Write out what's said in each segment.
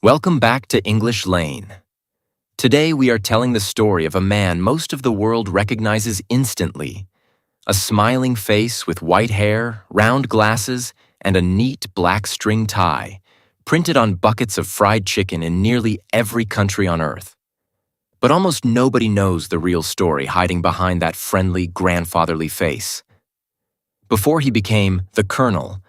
Welcome back to English Lane. Today we are telling the story of a man most of the world recognizes instantly. A smiling face with white hair, round glasses, and a neat black string tie, printed on buckets of fried chicken in nearly every country on Earth. But almost nobody knows the real story hiding behind that friendly, grandfatherly face. Before he became the Colonel,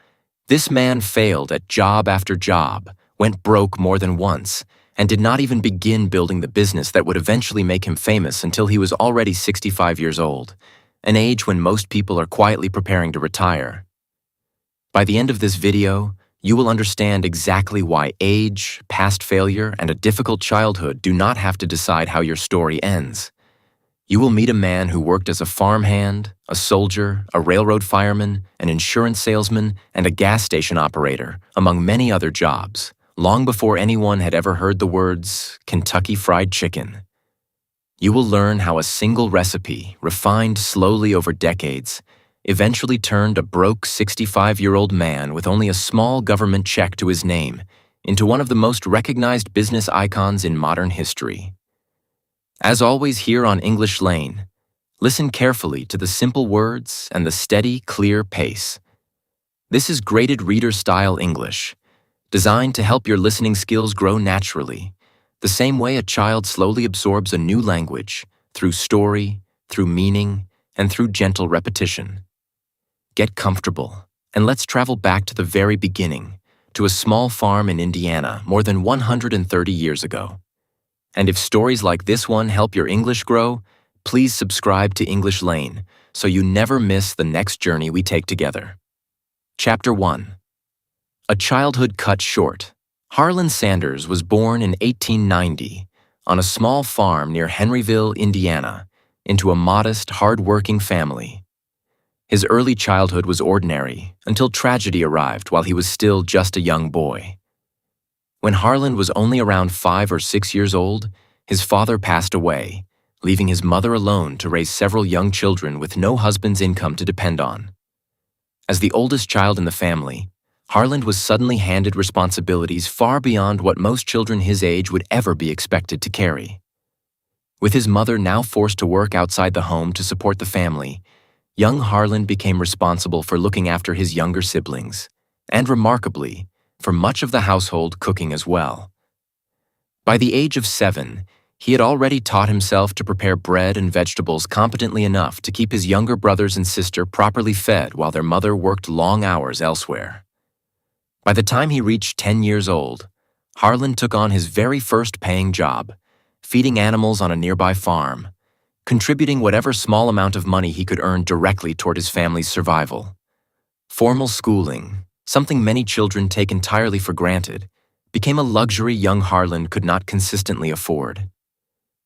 this man failed at job after job, went broke more than once, and did not even begin building the business that would eventually make him famous until he was already 65 years old, an age when most people are quietly preparing to retire. By the end of this video, you will understand exactly why age, past failure, and a difficult childhood do not have to decide how your story ends. You will meet a man who worked as a farmhand, a soldier, a railroad fireman, an insurance salesman, and a gas station operator, among many other jobs, long before anyone had ever heard the words Kentucky Fried Chicken. You will learn how a single recipe, refined slowly over decades, eventually turned a broke 65-year-old man with only a small government check to his name into one of the most recognized business icons in modern history. As always here on English Lane, listen carefully to the simple words and the steady, clear pace. This is graded reader-style English, designed to help your listening skills grow naturally, the same way a child slowly absorbs a new language, through story, through meaning, and through gentle repetition. Get comfortable, and let's travel back to the very beginning, to a small farm in Indiana more than 130 years ago. And if stories like this one help your English grow, please subscribe to English Lane so you never miss the next journey we take together. Chapter 1. A childhood cut short. Harland Sanders was born in 1890 on a small farm near Henryville, Indiana, into a modest, hard-working family. His early childhood was ordinary until tragedy arrived while he was still just a young boy. When Harland was only around 5 or 6 years old, his father passed away, leaving his mother alone to raise several young children with no husband's income to depend on. As the oldest child in the family, Harland was suddenly handed responsibilities far beyond what most children his age would ever be expected to carry. With his mother now forced to work outside the home to support the family, young Harland became responsible for looking after his younger siblings, and remarkably, for much of the household cooking as well. By the age of 7, he had already taught himself to prepare bread and vegetables competently enough to keep his younger brothers and sister properly fed while their mother worked long hours elsewhere. By the time he reached 10 years old, Harland took on his very first paying job, feeding animals on a nearby farm, contributing whatever small amount of money he could earn directly toward his family's survival. Formal schooling, something many children take entirely for granted, became a luxury young Harland could not consistently afford.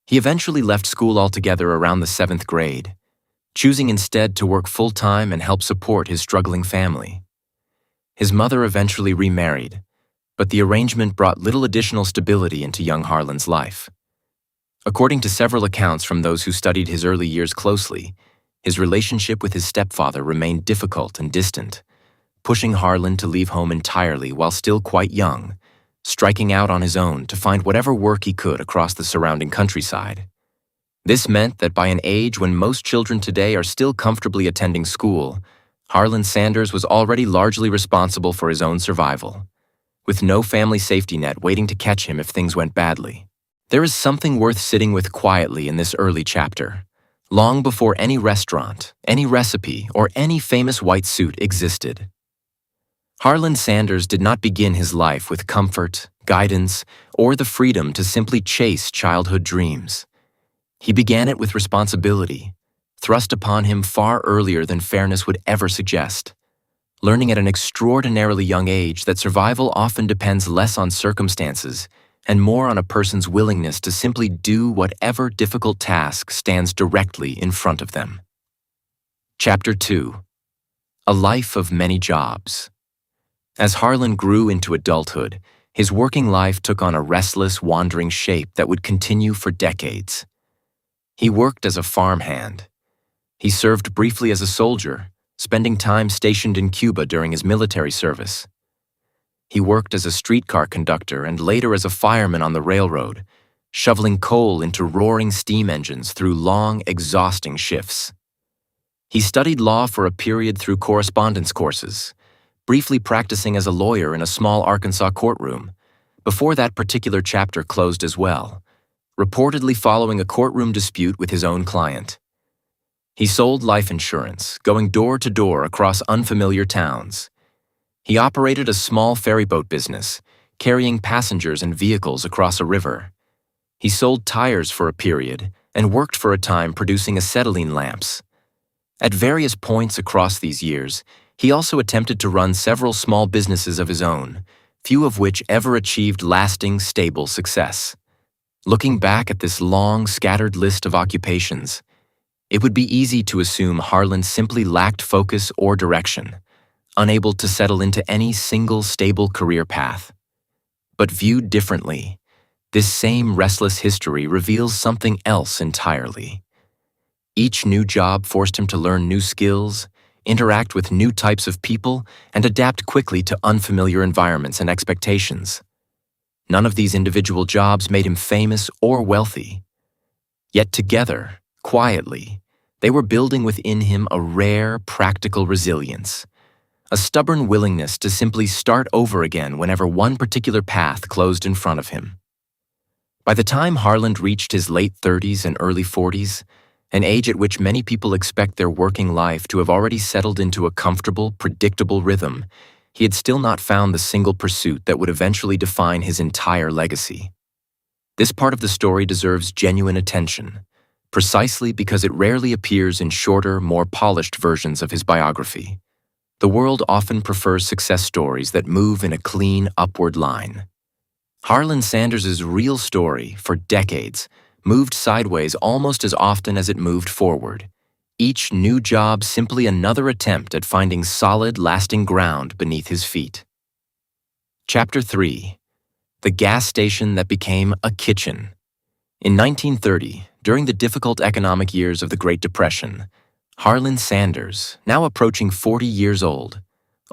He eventually left school altogether around the 7th grade, choosing instead to work full-time and help support his struggling family. His mother eventually remarried, but the arrangement brought little additional stability into young Harland's life. According to several accounts from those who studied his early years closely, his relationship with his stepfather remained difficult and distant, pushing Harland to leave home entirely while still quite young, striking out on his own to find whatever work he could across the surrounding countryside. This meant that by an age when most children today are still comfortably attending school, Harland Sanders was already largely responsible for his own survival, with no family safety net waiting to catch him if things went badly. There is something worth sitting with quietly in this early chapter, long before any restaurant, any recipe, or any famous white suit existed. Harland Sanders did not begin his life with comfort, guidance, or the freedom to simply chase childhood dreams. He began it with responsibility, thrust upon him far earlier than fairness would ever suggest, learning at an extraordinarily young age that survival often depends less on circumstances and more on a person's willingness to simply do whatever difficult task stands directly in front of them. Chapter 2. A Life of Many Jobs. As Harland grew into adulthood, his working life took on a restless, wandering shape that would continue for decades. He worked as a farmhand. He served briefly as a soldier, spending time stationed in Cuba during his military service. He worked as a streetcar conductor and later as a fireman on the railroad, shoveling coal into roaring steam engines through long, exhausting shifts. He studied law for a period through correspondence courses, briefly practicing as a lawyer in a small Arkansas courtroom, before that particular chapter closed as well, reportedly following a courtroom dispute with his own client. He sold life insurance, going door to door across unfamiliar towns. He operated a small ferryboat business, carrying passengers and vehicles across a river. He sold tires for a period and worked for a time producing acetylene lamps. At various points across these years, he also attempted to run several small businesses of his own, few of which ever achieved lasting, stable success. Looking back at this long, scattered list of occupations, it would be easy to assume Harland simply lacked focus or direction, unable to settle into any single stable career path. But viewed differently, this same restless history reveals something else entirely. Each new job forced him to learn new skills, interact with new types of people, and adapt quickly to unfamiliar environments and expectations. None of these individual jobs made him famous or wealthy. Yet together, quietly, they were building within him a rare, practical resilience, a stubborn willingness to simply start over again whenever one particular path closed in front of him. By the time Harland reached his late 30s and early 40s, an age at which many people expect their working life to have already settled into a comfortable, predictable rhythm, he had still not found the single pursuit that would eventually define his entire legacy. This part of the story deserves genuine attention, precisely because it rarely appears in shorter, more polished versions of his biography. The world often prefers success stories that move in a clean, upward line. Harland Sanders' real story, for decades, moved sideways almost as often as it moved forward. Each new job simply another attempt at finding solid, lasting ground beneath his feet. Chapter 3. The Gas Station That Became a Kitchen. In 1930, during the difficult economic years of the Great Depression, Harland Sanders, now approaching 40 years old,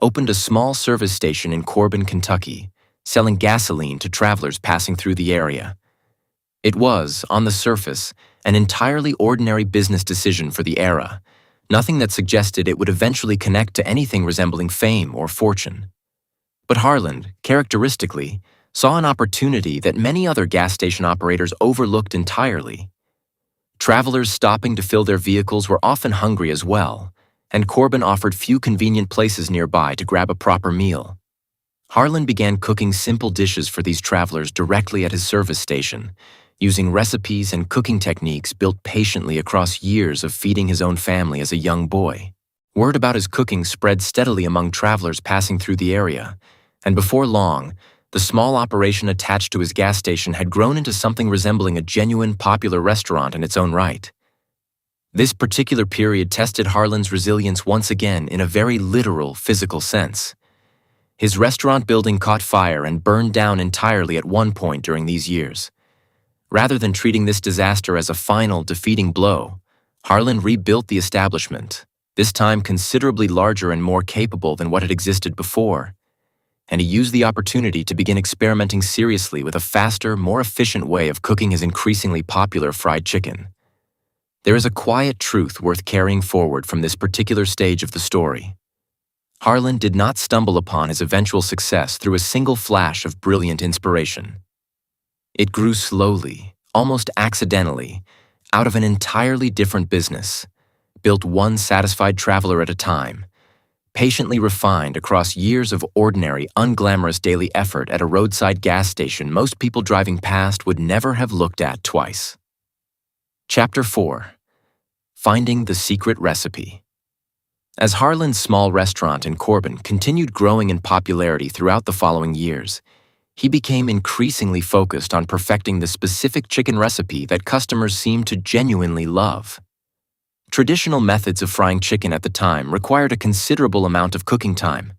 opened a small service station in Corbin, Kentucky, selling gasoline to travelers passing through the area. It was, on the surface, an entirely ordinary business decision for the era, nothing that suggested it would eventually connect to anything resembling fame or fortune. But Harland, characteristically, saw an opportunity that many other gas station operators overlooked entirely. Travelers stopping to fill their vehicles were often hungry as well, and Corbin offered few convenient places nearby to grab a proper meal. Harland began cooking simple dishes for these travelers directly at his service station, using recipes and cooking techniques built patiently across years of feeding his own family as a young boy. Word about his cooking spread steadily among travelers passing through the area, and before long, the small operation attached to his gas station had grown into something resembling a genuine, popular restaurant in its own right. This particular period tested Harland's resilience once again in a very literal, physical sense. His restaurant building caught fire and burned down entirely at one point during these years. Rather than treating this disaster as a final, defeating blow, Harland rebuilt the establishment, this time considerably larger and more capable than what had existed before, and he used the opportunity to begin experimenting seriously with a faster, more efficient way of cooking his increasingly popular fried chicken. There is a quiet truth worth carrying forward from this particular stage of the story. Harland did not stumble upon his eventual success through a single flash of brilliant inspiration. It grew slowly, almost accidentally, out of an entirely different business, built one satisfied traveler at a time, patiently refined across years of ordinary, unglamorous daily effort at a roadside gas station most people driving past would never have looked at twice. Chapter 4. Finding the Secret Recipe. As Harland's small restaurant in Corbin continued growing in popularity throughout the following years, he became increasingly focused on perfecting the specific chicken recipe that customers seemed to genuinely love. Traditional methods of frying chicken at the time required a considerable amount of cooking time,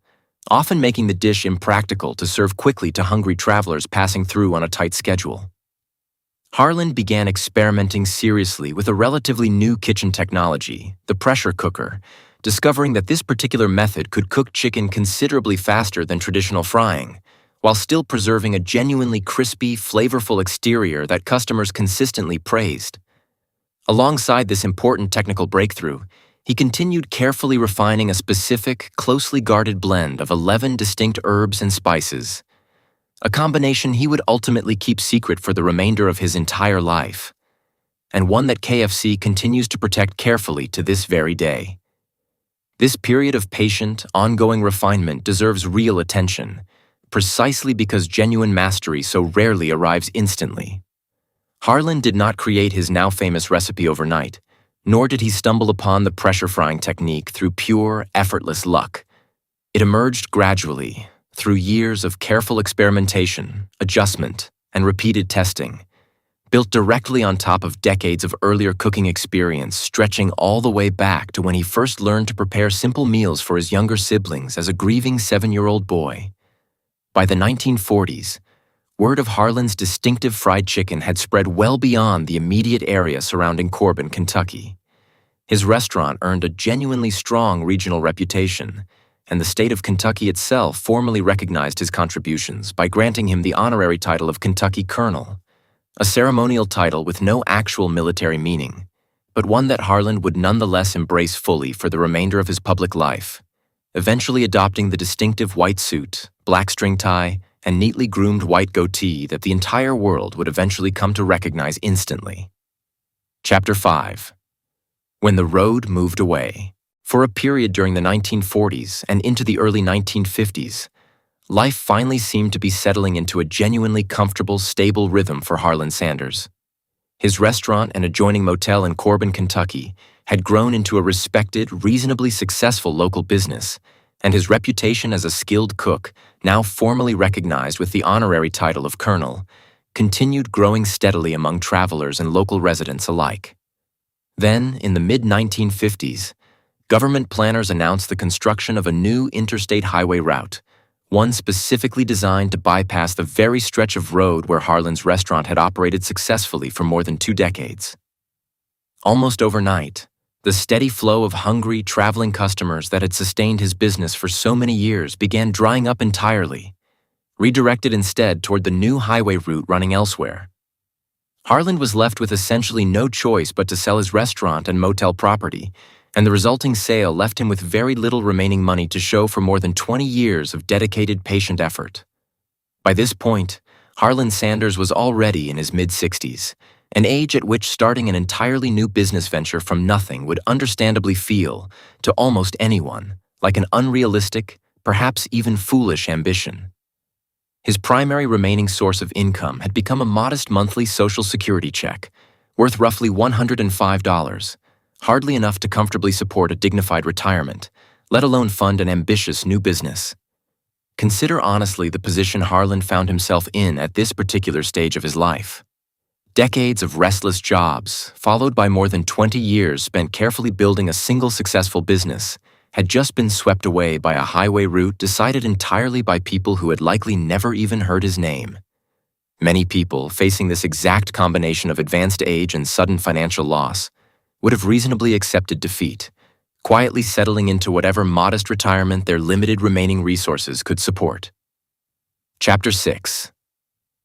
often making the dish impractical to serve quickly to hungry travelers passing through on a tight schedule. Harland began experimenting seriously with a relatively new kitchen technology, the pressure cooker, discovering that this particular method could cook chicken considerably faster than traditional frying, while still preserving a genuinely crispy, flavorful exterior that customers consistently praised. Alongside this important technical breakthrough, he continued carefully refining a specific, closely guarded blend of 11 distinct herbs and spices, a combination he would ultimately keep secret for the remainder of his entire life, and one that KFC continues to protect carefully to this very day. This period of patient, ongoing refinement deserves real attention, precisely because genuine mastery so rarely arrives instantly. Harland did not create his now famous recipe overnight, nor did he stumble upon the pressure frying technique through pure, effortless luck. It emerged gradually, through years of careful experimentation, adjustment, and repeated testing, built directly on top of decades of earlier cooking experience stretching all the way back to when he first learned to prepare simple meals for his younger siblings as a grieving 7-year-old boy. By the 1940s, word of Harland's distinctive fried chicken had spread well beyond the immediate area surrounding Corbin, Kentucky. His restaurant earned a genuinely strong regional reputation, and the state of Kentucky itself formally recognized his contributions by granting him the honorary title of Kentucky Colonel, a ceremonial title with no actual military meaning, but one that Harland would nonetheless embrace fully for the remainder of his public life, eventually adopting the distinctive white suit, black string tie, and neatly groomed white goatee that the entire world would eventually come to recognize instantly. Chapter 5. When the road moved away. For a period during the 1940s and into the early 1950s, life finally seemed to be settling into a genuinely comfortable, stable rhythm for Harland Sanders. His restaurant and adjoining motel in Corbin, Kentucky, had grown into a respected, reasonably successful local business, and his reputation as a skilled cook, now formally recognized with the honorary title of Colonel, continued growing steadily among travelers and local residents alike. Then, in the mid-1950s, government planners announced the construction of a new interstate highway route, one specifically designed to bypass the very stretch of road where Harland's restaurant had operated successfully for more than 2 decades. Almost overnight, the steady flow of hungry, traveling customers that had sustained his business for so many years began drying up entirely, redirected instead toward the new highway route running elsewhere. Harland was left with essentially no choice but to sell his restaurant and motel property, and the resulting sale left him with very little remaining money to show for more than 20 years of dedicated, patient effort. By this point, Harland Sanders was already in his mid-60s, an age at which starting an entirely new business venture from nothing would understandably feel, to almost anyone, like an unrealistic, perhaps even foolish ambition. His primary remaining source of income had become a modest monthly Social Security check, worth roughly $105, hardly enough to comfortably support a dignified retirement, let alone fund an ambitious new business. Consider honestly the position Harland found himself in at this particular stage of his life. Decades of restless jobs, followed by more than 20 years spent carefully building a single successful business, had just been swept away by a highway route decided entirely by people who had likely never even heard his name. Many people, facing this exact combination of advanced age and sudden financial loss, would have reasonably accepted defeat, quietly settling into whatever modest retirement their limited remaining resources could support. Chapter 6.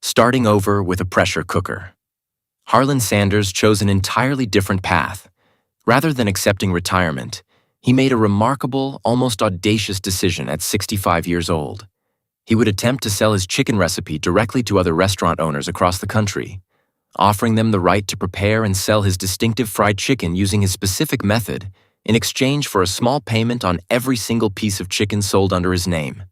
Starting over with a pressure cooker. Harland Sanders chose an entirely different path. Rather than accepting retirement, he made a remarkable, almost audacious decision at 65 years old. He would attempt to sell his chicken recipe directly to other restaurant owners across the country, offering them the right to prepare and sell his distinctive fried chicken using his specific method in exchange for a small payment on every single piece of chicken sold under his name.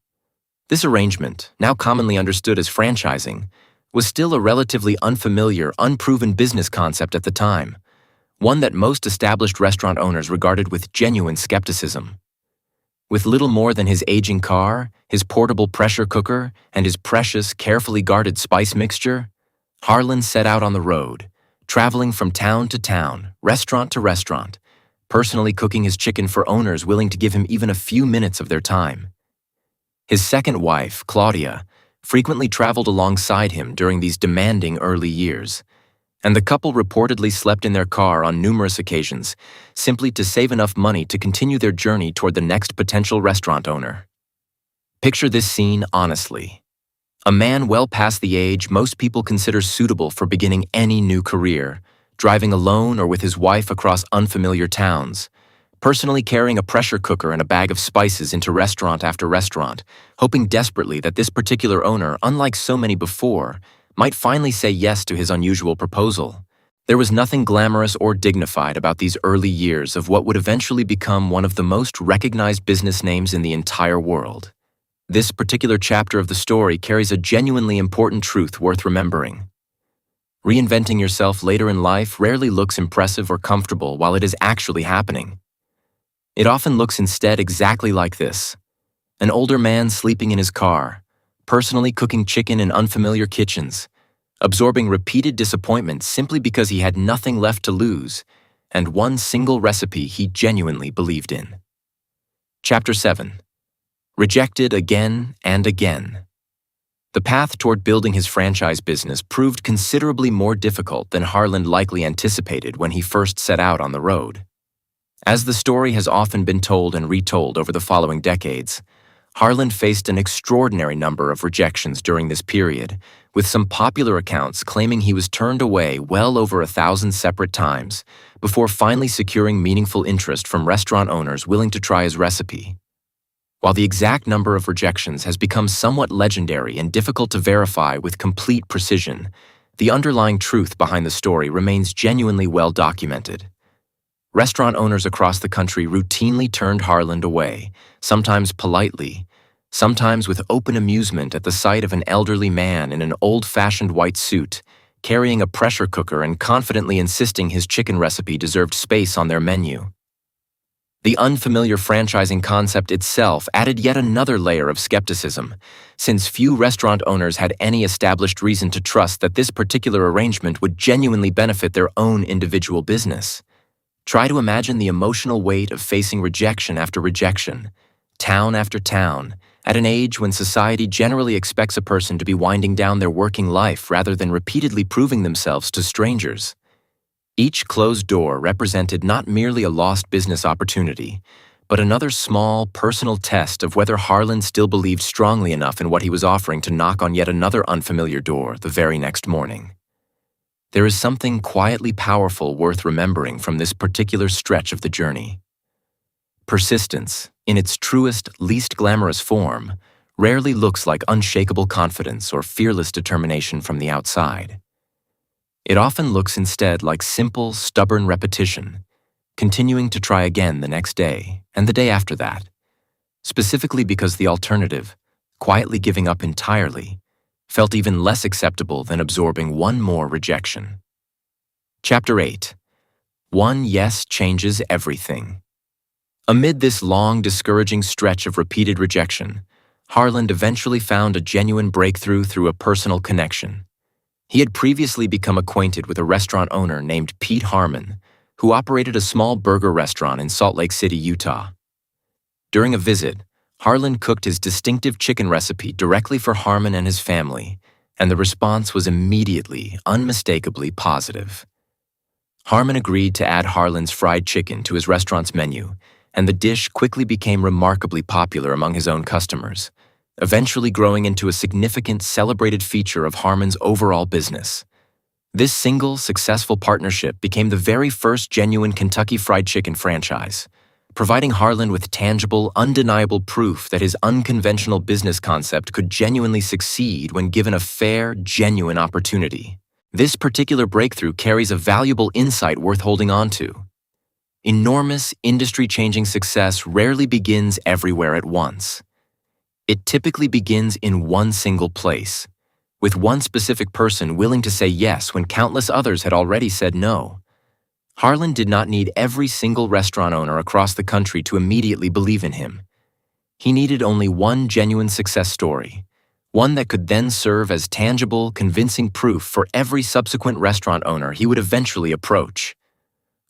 This arrangement, now commonly understood as franchising, was still a relatively unfamiliar, unproven business concept at the time, one that most established restaurant owners regarded with genuine skepticism. With little more than his aging car, his portable pressure cooker, and his precious, carefully guarded spice mixture, Harland set out on the road, traveling from town to town, restaurant to restaurant, personally cooking his chicken for owners willing to give him even a few minutes of their time. His second wife, Claudia, frequently traveled alongside him during these demanding early years, and the couple reportedly slept in their car on numerous occasions, simply to save enough money to continue their journey toward the next potential restaurant owner. Picture this scene honestly. A man well past the age most people consider suitable for beginning any new career, driving alone or with his wife across unfamiliar towns, personally carrying a pressure cooker and a bag of spices into restaurant after restaurant, hoping desperately that this particular owner, unlike so many before, might finally say yes to his unusual proposal. There was nothing glamorous or dignified about these early years of what would eventually become one of the most recognized business names in the entire world. This particular chapter of the story carries a genuinely important truth worth remembering. Reinventing yourself later in life rarely looks impressive or comfortable while it is actually happening. It often looks instead exactly like this: an older man sleeping in his car, personally cooking chicken in unfamiliar kitchens, absorbing repeated disappointment simply because he had nothing left to lose, and one single recipe he genuinely believed in. Chapter 7. Rejected again and again. The path toward building his franchise business proved considerably more difficult than Harland likely anticipated when he first set out on the road. As the story has often been told and retold over the following decades, Harland faced an extraordinary number of rejections during this period, with some popular accounts claiming he was turned away well over 1,000 separate times before finally securing meaningful interest from restaurant owners willing to try his recipe. While the exact number of rejections has become somewhat legendary and difficult to verify with complete precision, the underlying truth behind the story remains genuinely well documented. Restaurant owners across the country routinely turned Harland away, sometimes politely, sometimes with open amusement at the sight of an elderly man in an old-fashioned white suit, carrying a pressure cooker and confidently insisting his chicken recipe deserved space on their menu. The unfamiliar franchising concept itself added yet another layer of skepticism, since few restaurant owners had any established reason to trust that this particular arrangement would genuinely benefit their own individual business. Try to imagine the emotional weight of facing rejection after rejection, town after town, at an age when society generally expects a person to be winding down their working life rather than repeatedly proving themselves to strangers. Each closed door represented not merely a lost business opportunity, but another small, personal test of whether Harland still believed strongly enough in what he was offering to knock on yet another unfamiliar door the very next morning. There is something quietly powerful worth remembering from this particular stretch of the journey. Persistence, in its truest, least glamorous form, rarely looks like unshakable confidence or fearless determination from the outside. It often looks instead like simple, stubborn repetition, continuing to try again the next day and the day after that, specifically because the alternative, quietly giving up entirely, felt even less acceptable than absorbing one more rejection. Chapter 8. One yes changes everything. Amid this long, discouraging stretch of repeated rejection, Harland eventually found a genuine breakthrough through a personal connection. He had previously become acquainted with a restaurant owner named Pete Harmon, who operated a small burger restaurant in Salt Lake City, Utah. During a visit, Harland cooked his distinctive chicken recipe directly for Harmon and his family, and the response was immediately, unmistakably positive. Harmon agreed to add Harland's fried chicken to his restaurant's menu, and the dish quickly became remarkably popular among his own customers, eventually growing into a significant, celebrated feature of Harmon's overall business. This single, successful partnership became the very first genuine Kentucky Fried Chicken franchise, providing Harland with tangible, undeniable proof that his unconventional business concept could genuinely succeed when given a fair, genuine opportunity. This particular breakthrough carries a valuable insight worth holding on to. Enormous, industry-changing success rarely begins everywhere at once. It typically begins in one single place, with one specific person willing to say yes when countless others had already said no. Harland did not need every single restaurant owner across the country to immediately believe in him. He needed only one genuine success story, one that could then serve as tangible, convincing proof for every subsequent restaurant owner he would eventually approach.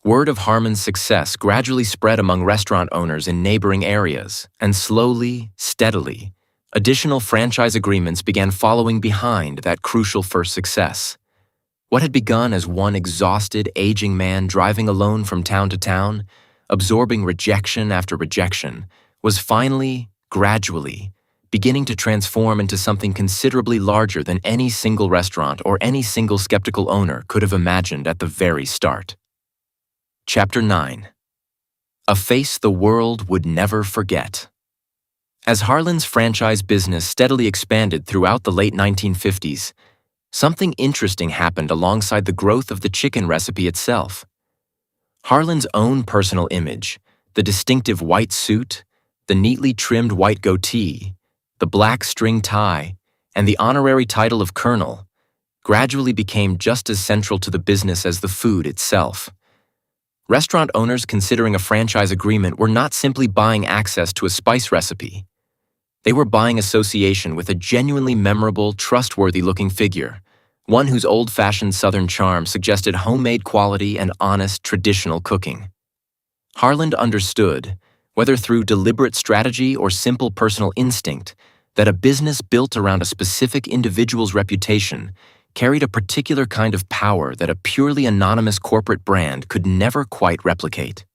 Word of Harmon's success gradually spread among restaurant owners in neighboring areas, and slowly, steadily, additional franchise agreements began following behind that crucial first success. What had begun as one exhausted, aging man driving alone from town to town, absorbing rejection after rejection, was finally, gradually, beginning to transform into something considerably larger than any single restaurant or any single skeptical owner could have imagined at the very start. Chapter 9. A face the world would never forget. As Harland's franchise business steadily expanded throughout the late 1950s, something interesting happened alongside the growth of the chicken recipe itself. Harland's own personal image, the distinctive white suit, the neatly trimmed white goatee, the black string tie, and the honorary title of Colonel, gradually became just as central to the business as the food itself. Restaurant owners considering a franchise agreement were not simply buying access to a spice recipe. They were buying association with a genuinely memorable, trustworthy-looking figure, one whose old-fashioned Southern charm suggested homemade quality and honest, traditional cooking. Harland understood, whether through deliberate strategy or simple personal instinct, that a business built around a specific individual's reputation carried a particular kind of power that a purely anonymous corporate brand could never quite replicate.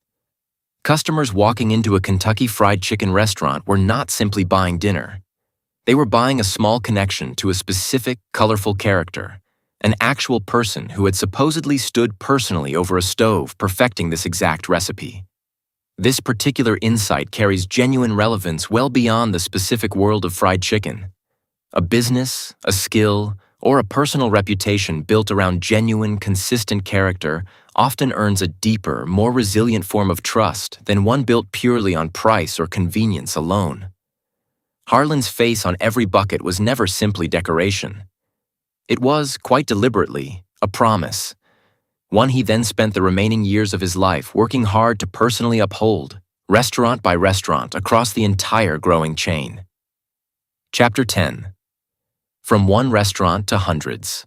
Customers walking into a Kentucky Fried Chicken restaurant were not simply buying dinner. They were buying a small connection to a specific, colorful character, an actual person who had supposedly stood personally over a stove perfecting this exact recipe. This particular insight carries genuine relevance well beyond the specific world of fried chicken. A business, a skill, or a personal reputation built around genuine, consistent character often earns a deeper, more resilient form of trust than one built purely on price or convenience alone. Harland's face on every bucket was never simply decoration. It was, quite deliberately, a promise, one he then spent the remaining years of his life working hard to personally uphold, restaurant by restaurant, across the entire growing chain. Chapter 10. From one restaurant to hundreds.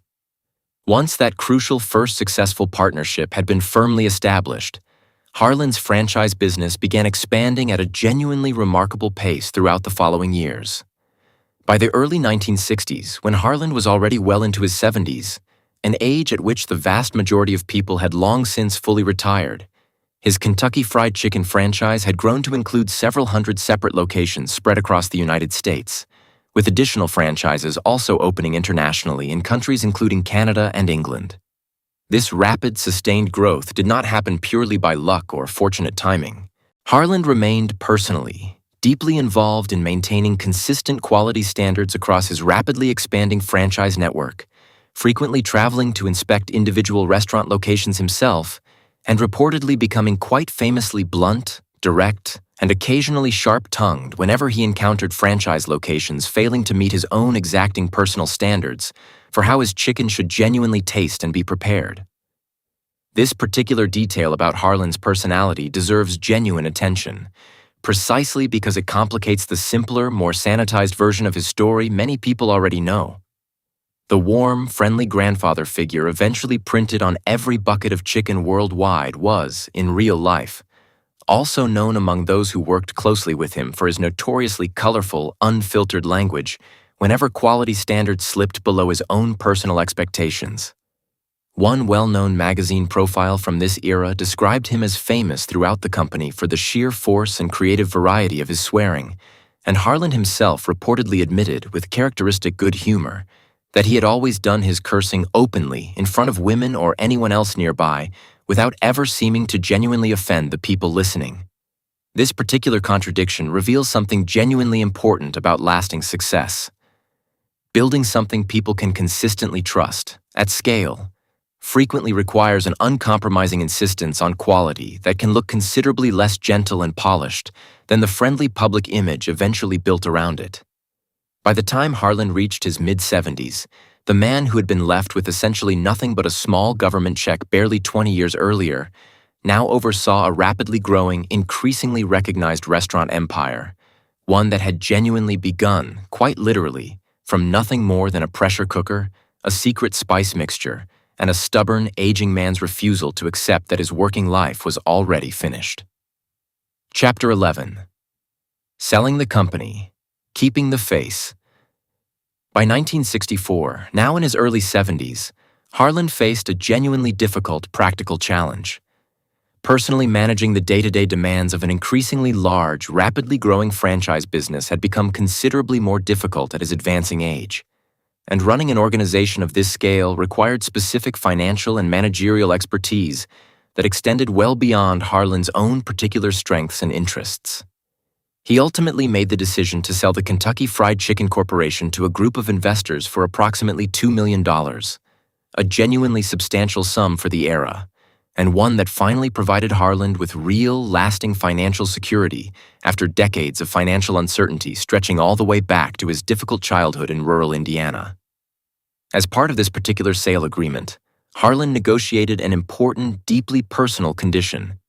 Once that crucial first successful partnership had been firmly established, Harland's franchise business began expanding at a genuinely remarkable pace throughout the following years. By the early 1960s, when Harland was already well into his 70s, an age at which the vast majority of people had long since fully retired, his Kentucky Fried Chicken franchise had grown to include several hundred separate locations spread across the United States, with additional franchises also opening internationally in countries including Canada and England. This rapid, sustained growth did not happen purely by luck or fortunate timing. Harland remained personally, deeply involved in maintaining consistent quality standards across his rapidly expanding franchise network, frequently traveling to inspect individual restaurant locations himself, and reportedly becoming quite famously blunt, direct, and occasionally sharp-tongued whenever he encountered franchise locations failing to meet his own exacting personal standards for how his chicken should genuinely taste and be prepared. This particular detail about Harland's personality deserves genuine attention, precisely because it complicates the simpler, more sanitized version of his story many people already know. The warm, friendly grandfather figure eventually printed on every bucket of chicken worldwide was, in real life, also known among those who worked closely with him for his notoriously colorful, unfiltered language whenever quality standards slipped below his own personal expectations. One well-known magazine profile from this era described him as famous throughout the company for the sheer force and creative variety of his swearing, and Harland himself reportedly admitted with characteristic good humor that he had always done his cursing openly in front of women or anyone else nearby without ever seeming to genuinely offend the people listening. This particular contradiction reveals something genuinely important about lasting success. Building something people can consistently trust, at scale, frequently requires an uncompromising insistence on quality that can look considerably less gentle and polished than the friendly public image eventually built around it. By the time Harland reached his mid-70s, the man who had been left with essentially nothing but a small government check barely 20 years earlier now oversaw a rapidly growing, increasingly recognized restaurant empire, one that had genuinely begun, quite literally, from nothing more than a pressure cooker, a secret spice mixture, and a stubborn, aging man's refusal to accept that his working life was already finished. Chapter 11. Selling the company, keeping the face. By 1964, now in his early 70s, Harland faced a genuinely difficult practical challenge. Personally managing the day-to-day demands of an increasingly large, rapidly growing franchise business had become considerably more difficult at his advancing age. And running an organization of this scale required specific financial and managerial expertise that extended well beyond Harland's own particular strengths and interests. He ultimately made the decision to sell the Kentucky Fried Chicken Corporation to a group of investors for approximately $2 million, a genuinely substantial sum for the era, and one that finally provided Harland with real, lasting financial security after decades of financial uncertainty stretching all the way back to his difficult childhood in rural Indiana. As part of this particular sale agreement, Harland negotiated an important, deeply personal condition.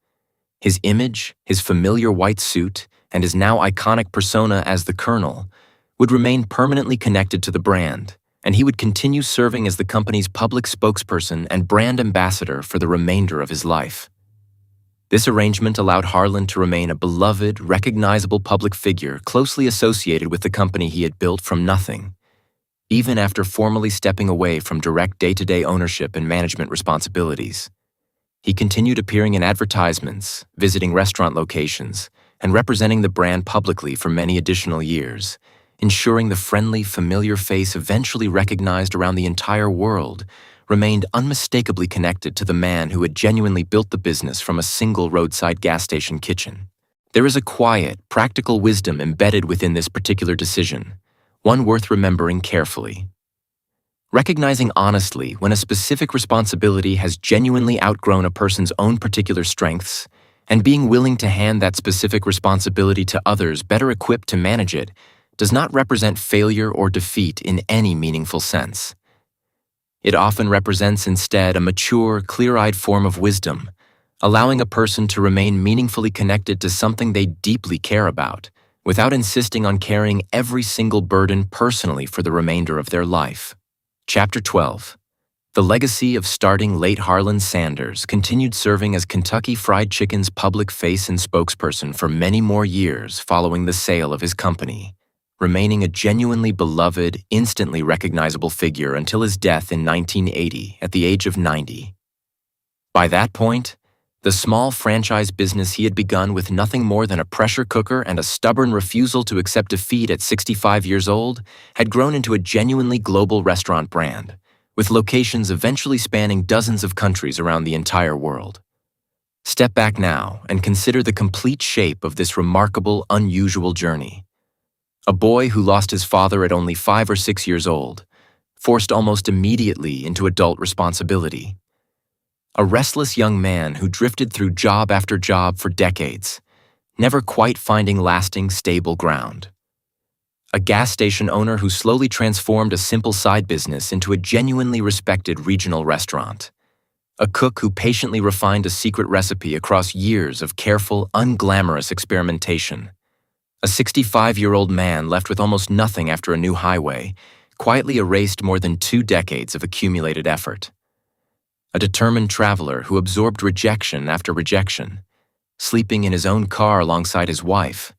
His image, his familiar white suit, and his now iconic persona as the Colonel would remain permanently connected to the brand, and he would continue serving as the company's public spokesperson and brand ambassador for the remainder of his life. This arrangement allowed Harland to remain a beloved, recognizable public figure closely associated with the company he had built from nothing, even after formally stepping away from direct day-to-day ownership and management responsibilities. He continued appearing in advertisements, visiting restaurant locations, and representing the brand publicly for many additional years, ensuring the friendly, familiar face eventually recognized around the entire world remained unmistakably connected to the man who had genuinely built the business from a single roadside gas station kitchen. There is a quiet, practical wisdom embedded within this particular decision, one worth remembering carefully. Recognizing honestly when a specific responsibility has genuinely outgrown a person's own particular strengths, and being willing to hand that specific responsibility to others better equipped to manage it does not represent failure or defeat in any meaningful sense. It often represents instead a mature, clear-eyed form of wisdom, allowing a person to remain meaningfully connected to something they deeply care about, without insisting on carrying every single burden personally for the remainder of their life. Chapter 12. The legacy of starting late Harland Sanders continued serving as Kentucky Fried Chicken's public face and spokesperson for many more years following the sale of his company, remaining a genuinely beloved, instantly recognizable figure until his death in 1980 at the age of 90. By that point, the small franchise business he had begun with nothing more than a pressure cooker and a stubborn refusal to accept defeat at 65 years old had grown into a genuinely global restaurant brand, with locations eventually spanning dozens of countries around the entire world. Step back now and consider the complete shape of this remarkable, unusual journey. A boy who lost his father at only 5 or 6 years old, forced almost immediately into adult responsibility. A restless young man who drifted through job after job for decades, never quite finding lasting, stable ground. A gas station owner who slowly transformed a simple side business into a genuinely respected regional restaurant. A cook who patiently refined a secret recipe across years of careful, unglamorous experimentation. A 65-year-old man left with almost nothing after a new highway, quietly erased more than 2 decades of accumulated effort. A determined traveler who absorbed rejection after rejection, sleeping in his own car alongside his wife,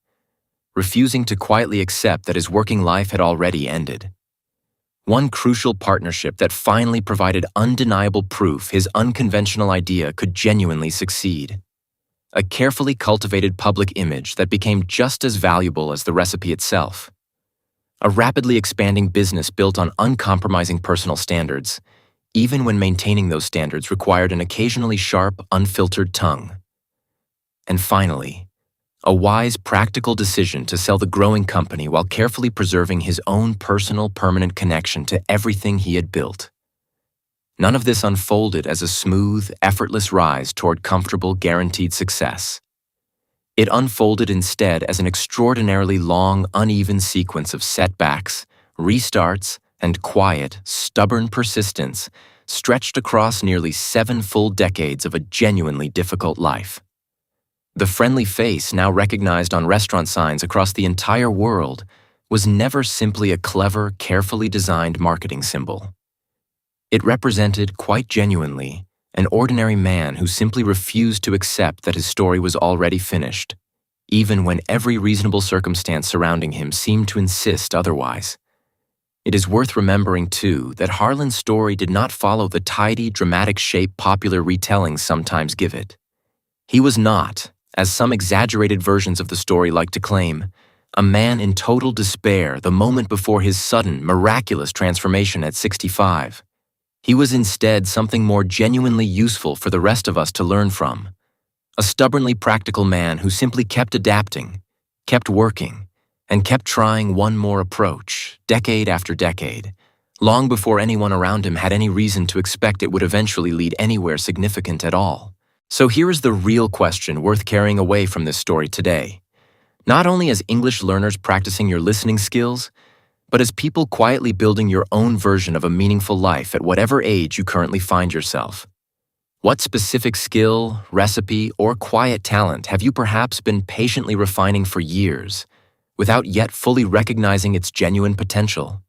refusing to quietly accept that his working life had already ended. One crucial partnership that finally provided undeniable proof his unconventional idea could genuinely succeed. A carefully cultivated public image that became just as valuable as the recipe itself. A rapidly expanding business built on uncompromising personal standards, even when maintaining those standards required an occasionally sharp, unfiltered tongue. And finally, a wise, practical decision to sell the growing company while carefully preserving his own personal, permanent connection to everything he had built. None of this unfolded as a smooth, effortless rise toward comfortable, guaranteed success. It unfolded instead as an extraordinarily long, uneven sequence of setbacks, restarts, and quiet, stubborn persistence stretched across nearly 7 full decades of a genuinely difficult life. The friendly face now recognized on restaurant signs across the entire world was never simply a clever, carefully designed marketing symbol. It represented, quite genuinely, an ordinary man who simply refused to accept that his story was already finished, even when every reasonable circumstance surrounding him seemed to insist otherwise. It is worth remembering, too, that Harland's story did not follow the tidy, dramatic shape popular retellings sometimes give it. He was not, as some exaggerated versions of the story like to claim, a man in total despair the moment before his sudden, miraculous transformation at 65. He was instead something more genuinely useful for the rest of us to learn from. A stubbornly practical man who simply kept adapting, kept working, and kept trying one more approach, decade after decade, long before anyone around him had any reason to expect it would eventually lead anywhere significant at all. So here is the real question worth carrying away from this story today. Not only as English learners practicing your listening skills, but as people quietly building your own version of a meaningful life at whatever age you currently find yourself. What specific skill, recipe, or quiet talent have you perhaps been patiently refining for years, without yet fully recognizing its genuine potential?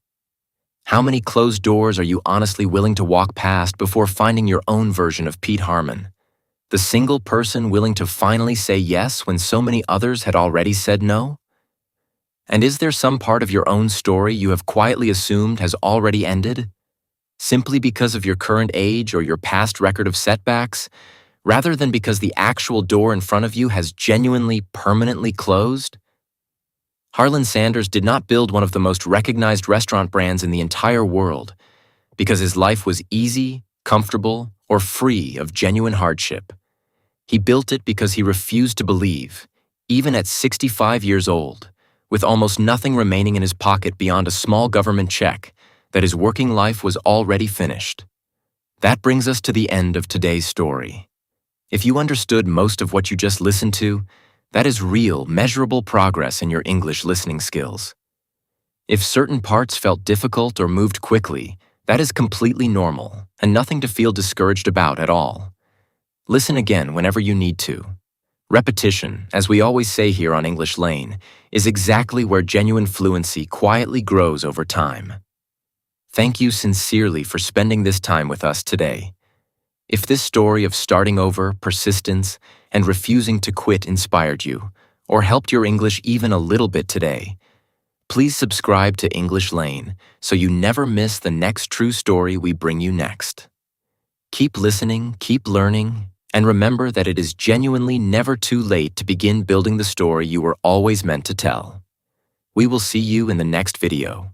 How many closed doors are you honestly willing to walk past before finding your own version of Pete Harmon? The single person willing to finally say yes when so many others had already said no? And is there some part of your own story you have quietly assumed has already ended, simply because of your current age or your past record of setbacks, rather than because the actual door in front of you has genuinely, permanently closed? Harland Sanders did not build one of the most recognized restaurant brands in the entire world because his life was easy, comfortable, or free of genuine hardship. He built it because he refused to believe, even at 65 years old, with almost nothing remaining in his pocket beyond a small government check, that his working life was already finished. That brings us to the end of today's story. If you understood most of what you just listened to, that is real, measurable progress in your English listening skills. If certain parts felt difficult or moved quickly, that is completely normal and nothing to feel discouraged about at all. Listen again whenever you need to. Repetition, as we always say here on English Lane, is exactly where genuine fluency quietly grows over time. Thank you sincerely for spending this time with us today. If this story of starting over, persistence, and refusing to quit inspired you, or helped your English even a little bit today, please subscribe to English Lane so you never miss the next true story we bring you next. Keep listening, keep learning, and remember that it is genuinely never too late to begin building the story you were always meant to tell. We will see you in the next video.